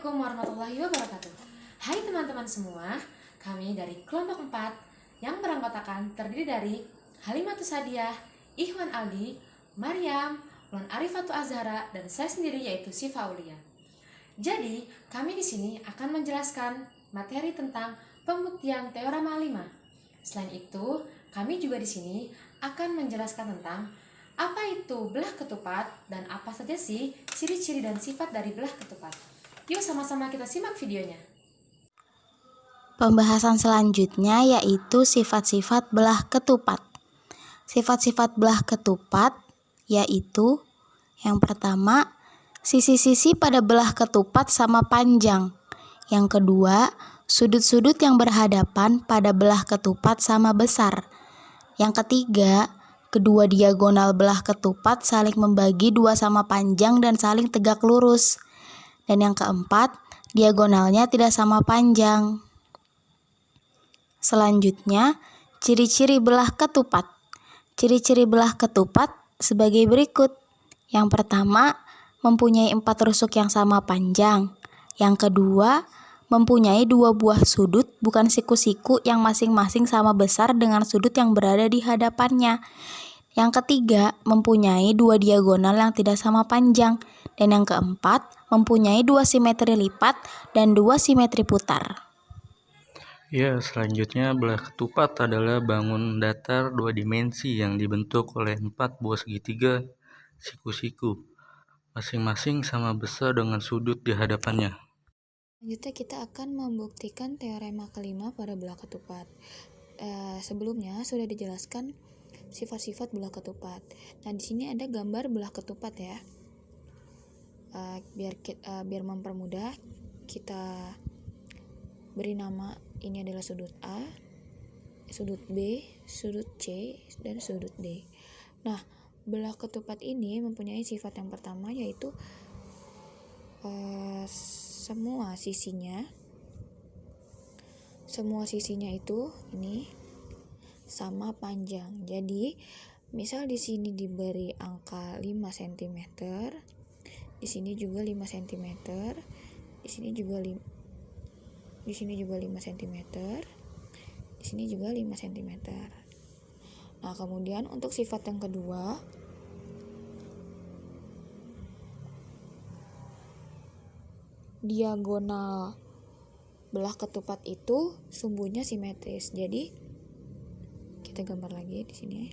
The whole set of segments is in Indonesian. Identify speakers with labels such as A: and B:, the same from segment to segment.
A: Assalamualaikum warahmatullahi wabarakatuh. Hai teman-teman semua, kami dari kelompok 4 yang beranggotakan terdiri dari Halimatus Sadiah, Ikhwan Aldi, Maryam, Lon Arifatu Azhara, dan saya sendiri yaitu Syifa Aulia. Jadi, kami di sini akan menjelaskan materi tentang pembuktian teorema 5. Selain itu, kami juga di sini akan menjelaskan tentang apa itu belah ketupat dan apa saja sih ciri-ciri dan sifat dari belah ketupat. Yuk sama-sama kita simak videonya.
B: Pembahasan selanjutnya yaitu sifat-sifat belah ketupat. Sifat-sifat belah ketupat yaitu yang pertama, sisi-sisi pada belah ketupat sama panjang. Yang kedua, sudut-sudut yang berhadapan pada belah ketupat sama besar. Yang ketiga, kedua diagonal belah ketupat saling membagi dua sama panjang dan saling tegak lurus. Dan yang keempat, diagonalnya tidak sama panjang. Selanjutnya, ciri-ciri belah ketupat. Ciri-ciri belah ketupat sebagai berikut. Yang pertama, mempunyai 4 rusuk yang sama panjang. Yang kedua, mempunyai 2 buah sudut bukan siku-siku yang masing-masing sama besar dengan sudut yang berada di hadapannya. Yang ketiga, mempunyai 2 diagonal yang tidak sama panjang. Dan yang keempat, mempunyai 2 simetri lipat dan 2 simetri putar.
C: Ya, selanjutnya belah ketupat adalah bangun datar 2 dimensi yang dibentuk oleh 4 buah segitiga siku-siku, masing-masing sama besar dengan sudut di hadapannya.
D: Selanjutnya kita akan membuktikan teorema kelima pada belah ketupat. Sebelumnya sudah dijelaskan sifat-sifat belah ketupat. Nah, di sini ada gambar belah ketupat ya. Biar mempermudah, kita beri nama ini adalah sudut A, sudut B, sudut C, dan sudut D. Nah, belah ketupat ini mempunyai sifat yang pertama yaitu semua sisinya itu ini sama panjang. Jadi, misal di sini diberi angka 5 cm, di sini juga 5 cm, di sini juga 5 cm, di sini juga 5 cm. Nah, kemudian untuk sifat yang kedua, diagonal belah ketupat itu sumbunya simetris. Jadi kita gambar lagi di sini.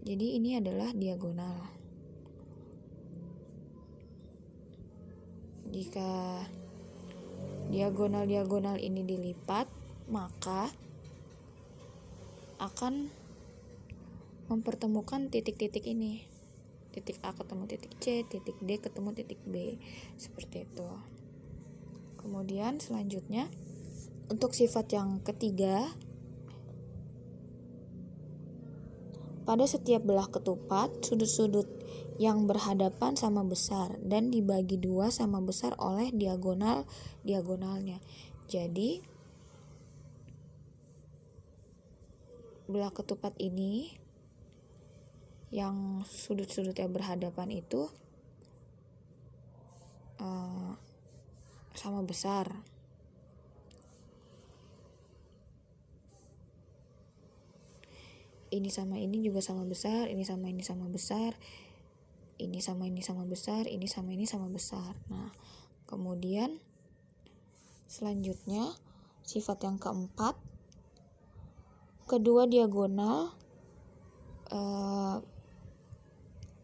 D: Jadi ini adalah diagonal. Jika diagonal ini dilipat, maka akan mempertemukan titik-titik ini. Titik A ketemu titik C, titik D ketemu titik B. Seperti itu. Kemudian selanjutnya, untuk sifat yang ketiga, pada setiap belah ketupat, sudut-sudut yang berhadapan sama besar dan dibagi dua sama besar oleh diagonalnya. Jadi, belah ketupat ini yang sudut-sudutnya berhadapan itu sama besar. Ini sama ini juga sama besar, ini sama ini sama besar, ini sama ini sama besar, ini sama ini sama besar. Nah, kemudian selanjutnya sifat yang keempat, kedua diagonal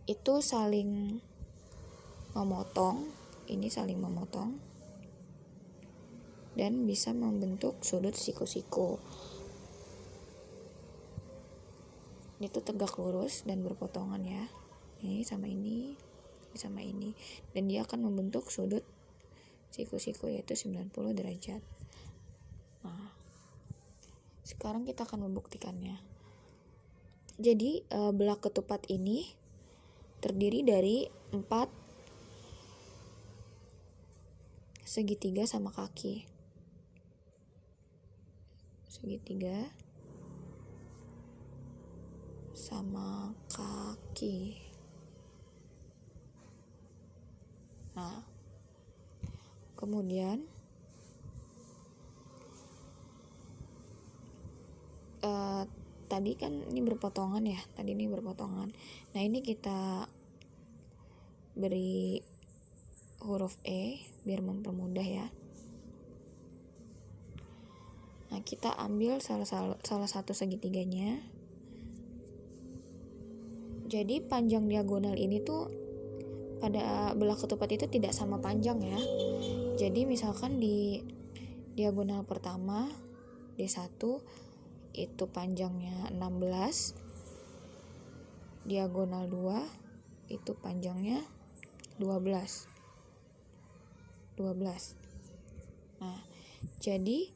D: itu saling memotong, ini saling memotong dan bisa membentuk sudut siku-siku. Itu tegak lurus dan berpotongan ya. Ini sama ini sama ini, dan dia akan membentuk sudut siku-siku yaitu 90 derajat. Nah, sekarang kita akan membuktikannya. Jadi belah ketupat ini terdiri dari 4 segitiga sama kaki. Segitiga sama kaki. Nah, Kemudian tadi kan ini berpotongan ya, nah ini kita beri huruf E biar mempermudah ya. Nah, kita ambil salah satu segitiganya. Jadi panjang diagonal ini tuh pada belah ketupat itu tidak sama panjang ya. Jadi misalkan di diagonal pertama D1 itu panjangnya 16, diagonal 2 itu panjangnya 12. Nah, jadi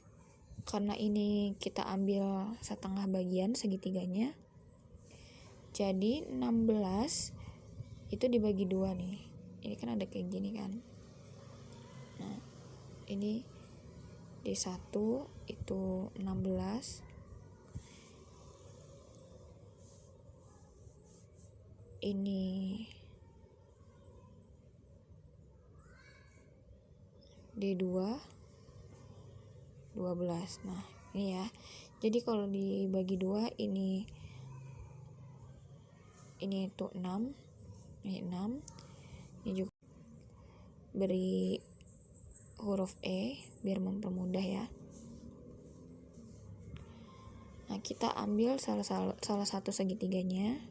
D: karena ini kita ambil setengah bagian segitiganya, jadi 16 itu dibagi 2 nih. Ini kan ada kayak gini kan. Nah, ini D1 itu 16, ini D2 12. Nah, ini ya. Jadi kalau dibagi 2 ini itu 6. Ini 6. Ini juga beri huruf E biar mempermudah ya. Nah, kita ambil salah satu segitiganya.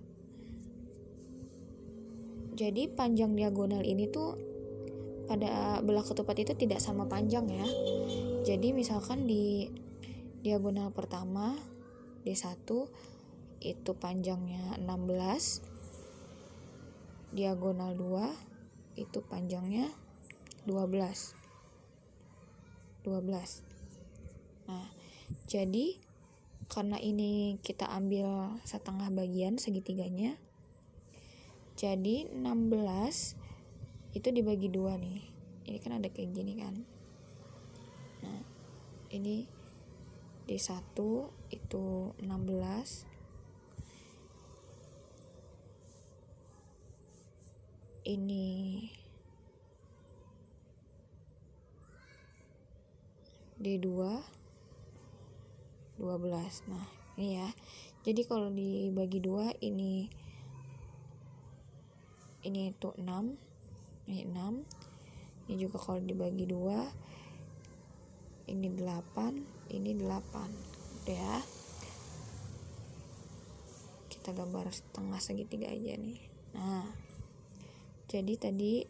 D: Jadi panjang diagonal ini tuh pada belah ketupat itu tidak sama panjang ya. Jadi misalkan di diagonal pertama D1 itu panjangnya 16, diagonal 2 itu panjangnya 12. Nah, jadi karena ini kita ambil setengah bagian segitiganya, jadi 16 itu dibagi 2 nih. Ini kan ada kayak gini kan. Nah, ini D1 itu 16, ini D2 12. Nah, ini ya. Jadi kalau dibagi 2 ini itu 6. Ini 6. Ini juga kalau dibagi 2 ini 8, ini 8. Udah ya. Kita gambar setengah segitiga aja nih. Nah, jadi tadi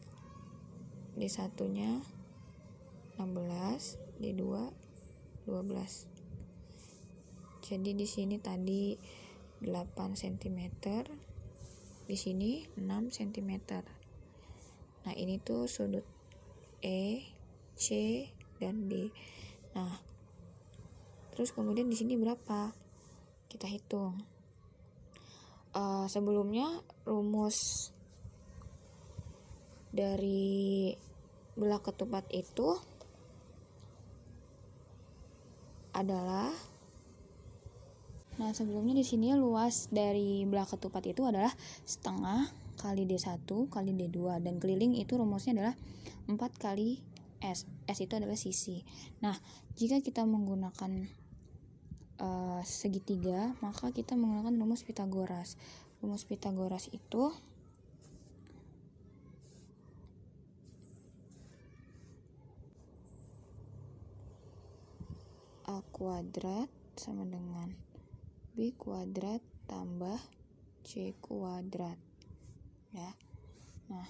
D: D1 nya 16, D2 12. Jadi di sini tadi 8 cm, di sini 6 cm. Nah, ini tuh sudut E, C, dan D. Nah, terus kemudian di sini berapa? Kita hitung. Sebelumnya rumus dari belah ketupat itu adalah, nah sebelumnya di sini luas dari belah ketupat itu adalah setengah kali D1 kali D2, dan keliling itu rumusnya adalah 4 kali S. S itu adalah sisi. Nah, jika kita menggunakan segitiga, maka kita menggunakan rumus Pitagoras. Rumus Pitagoras itu A kuadrat sama dengan B kuadrat tambah C kuadrat ya. Nah,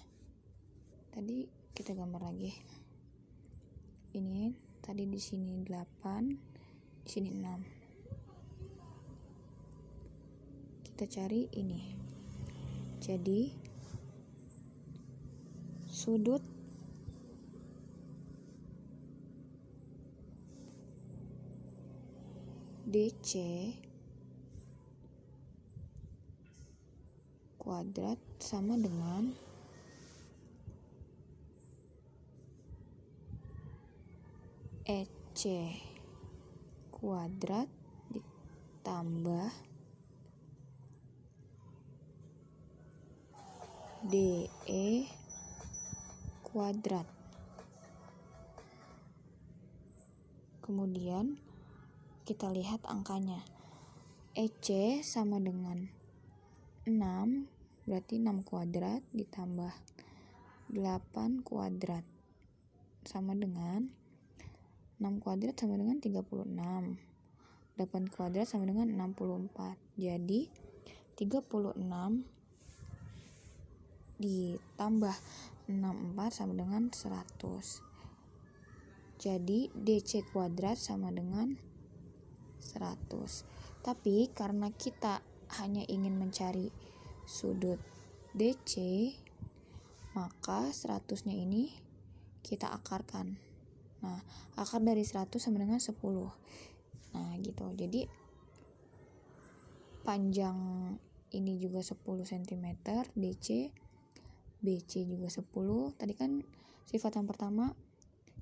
D: tadi kita gambar lagi. Ini tadi di sini 8, di sini 6. Kita cari ini. Jadi sudut DC kuadrat sama dengan EC kuadrat ditambah DE kuadrat. Kemudian kita lihat angkanya. EC sama dengan 6, berarti 6 kuadrat ditambah 8 kuadrat sama dengan 6 kuadrat sama dengan 36. 8 kuadrat sama dengan 64. Jadi 36 ditambah 64 sama dengan 100. Jadi DC kuadrat sama dengan 100. Tapi karena kita hanya ingin mencari sudut DC, maka 100-nya ini kita akarkan. Nah, akar dari 100 sama dengan 10. Nah, gitu. Jadi panjang ini juga 10 cm, DC, BC juga 10. Tadi kan sifat yang pertama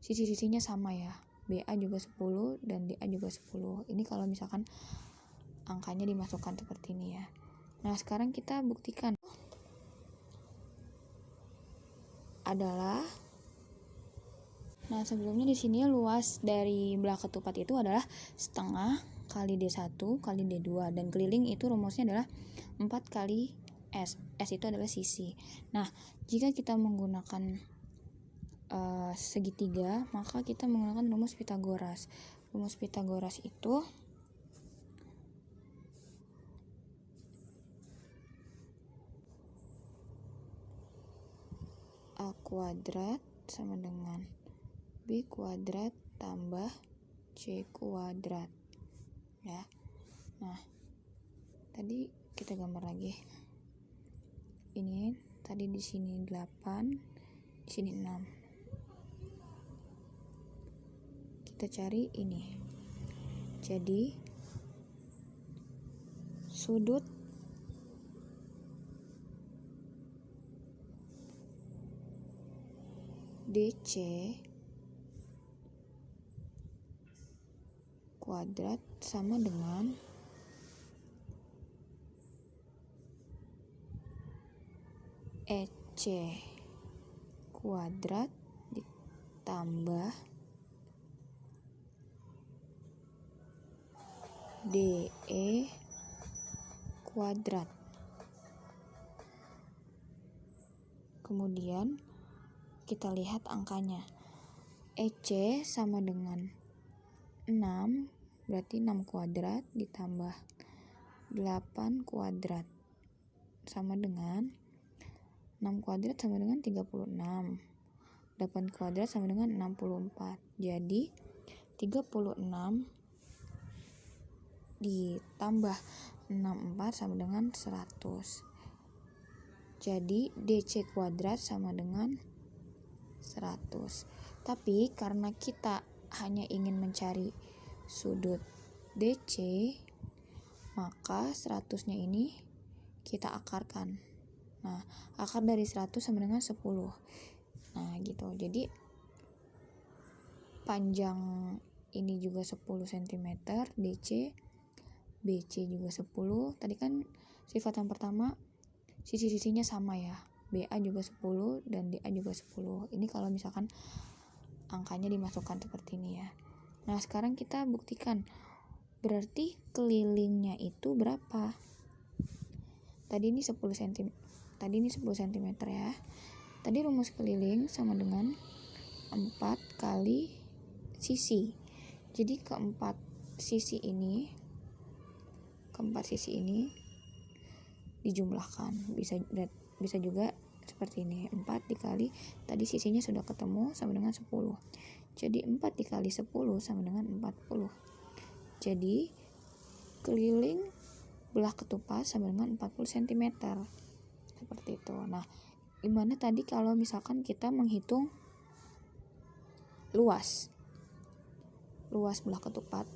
D: sisi-sisinya sama ya. BA juga 10 dan DA juga 10. Ini kalau misalkan angkanya dimasukkan seperti ini ya. Nah, sekarang kita buktikan. Adalah sebelumnya di sini luas dari belah ketupat itu adalah setengah kali D1 kali D2, dan keliling itu rumusnya adalah 4 kali S. S itu adalah sisi. Nah, jika kita menggunakan segitiga, maka kita menggunakan rumus Pythagoras. Rumus Pythagoras itu A kuadrat sama dengan B kuadrat tambah C kuadrat ya. Nah, tadi kita gambar lagi. Ini tadi di sini 8, di sini 6. Kita cari ini. Jadi sudut DC kuadrat sama dengan EC kuadrat ditambah DE kuadrat. Kemudian kita lihat angkanya. EC sama dengan 6, berarti 6 kuadrat ditambah 8 kuadrat sama dengan 6 kuadrat sama dengan 36. 8 kuadrat sama dengan 64. Jadi 36 ditambah 64 sama dengan 100. Jadi DC kuadrat sama dengan 100. Tapi karena kita hanya ingin mencari sudut DC, maka 100-nya ini kita akarkan. Nah, akar dari 100 sama dengan 10. Nah, gitu. Jadi panjang ini juga 10 cm, DC, BC juga 10. Tadi kan sifat yang pertama sisi-sisinya sama ya. BA juga 10 dan DA juga 10. Ini kalau misalkan angkanya dimasukkan seperti ini ya. Nah, sekarang kita buktikan. Berarti kelilingnya itu berapa? Tadi ini 10 cm. Tadi ini 10 cm ya. Tadi rumus keliling sama dengan 4 kali sisi. Jadi keempat sisi ini dijumlahkan. Bisa juga seperti ini. 4 dikali tadi sisinya sudah ketemu sama dengan 10. Jadi 4 dikali 10 sama dengan 40. Jadi keliling belah ketupat sama dengan 40 cm. Seperti itu. Nah, gimana tadi kalau misalkan kita menghitung luas belah ketupat?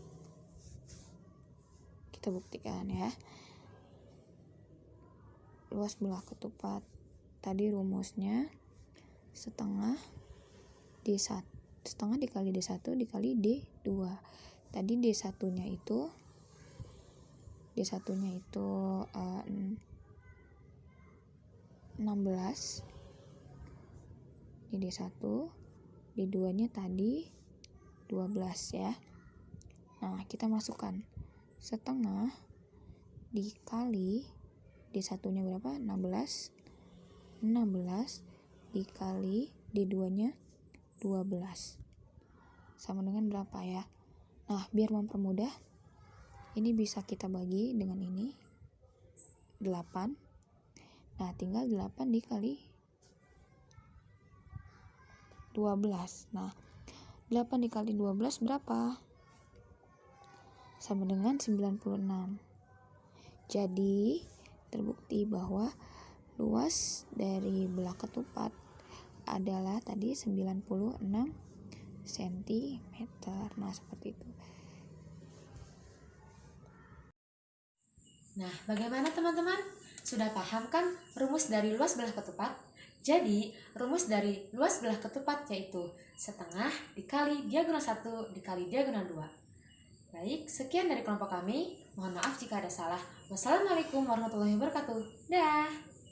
D: Kita buktikan ya. Luas belah ketupat tadi rumusnya setengah D1, setengah dikali D1 dikali D2. Tadi D1 nya itu 16 di D1, D2 nya tadi 12 ya. Nah, kita masukkan setengah dikali, di satunya berapa? 16 dikali di duanya 12 sama dengan berapa ya? Nah, biar mempermudah, ini bisa kita bagi dengan ini 8. Nah, tinggal 8 dikali 12. Nah, 8 dikali 12 berapa? Sama dengan 96. Jadi, terbukti bahwa luas dari belah ketupat adalah tadi 96 cm. Nah, seperti itu.
A: Nah, bagaimana teman-teman? Sudah paham kan rumus dari luas belah ketupat? Jadi, rumus dari luas belah ketupat yaitu setengah dikali diagonal 1 dikali diagonal 2. Baik, sekian dari kelompok kami. Mohon maaf jika ada salah. Wassalamualaikum warahmatullahi wabarakatuh. Dah.